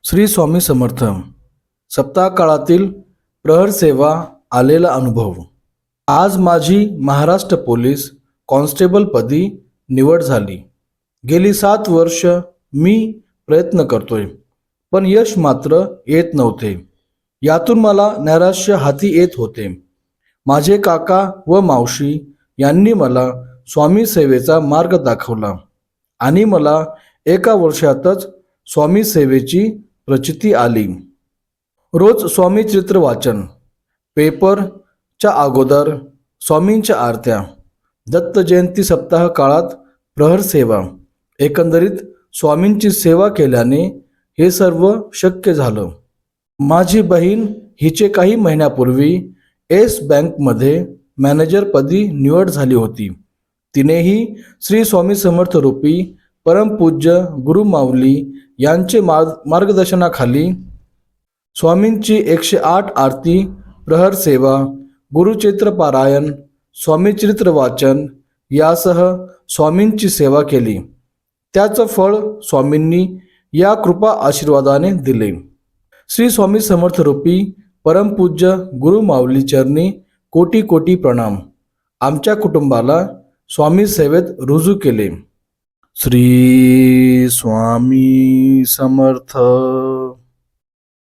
श्री स्वामी समर्थ. सप्ताह काळातील प्रहर सेवा आलेला अनुभव. आज माझी महाराष्ट्र पोलीस कॉन्स्टेबलपदी निवड झाली. गेली 7 वर्ष मी प्रयत्न करतोय, पण यश मात्र येत नव्हते. यातून मला नैराश्य हाती येत होते. माझे काका व मावशी यांनी मला स्वामी सेवेचा मार्ग दाखवला आणि मला एका वर्षातच स्वामी सेवेची प्रचिती आली. रोज स्वामी चरित्र वाचन, पेपरच्या अगोदर स्वामींच्या आरत्या, दत्त जयंती सप्ताह काळात प्रहर सेवा, एकंदरीत स्वामींची सेवा केल्याने हे सर्व शक्य झालं. माझी बहीण हिचे काही महिन्यापूर्वी येस बँकमध्ये मॅनेजरपदी निवड झाली होती. तिनेही श्री स्वामी समर्थ रूपी परमपूज्य गुरु माऊली यांचे मार्गदर्शनाखाली स्वामींची 108 आरती, प्रहर सेवा, गुरुचरित्र पारायण, स्वामीचरित्र वाचन यासह स्वामींची सेवा केली. त्याचं फळ स्वामींनी या कृपा आशीर्वादाने दिले. श्री स्वामी समर्थ रूपी परमपूज्य गुरु माऊली चरणी कोटी कोटी प्रणाम. आमच्या कुटुंबाला स्वामी सेवेत रुजू केले. श्री स्वामी समर्थ.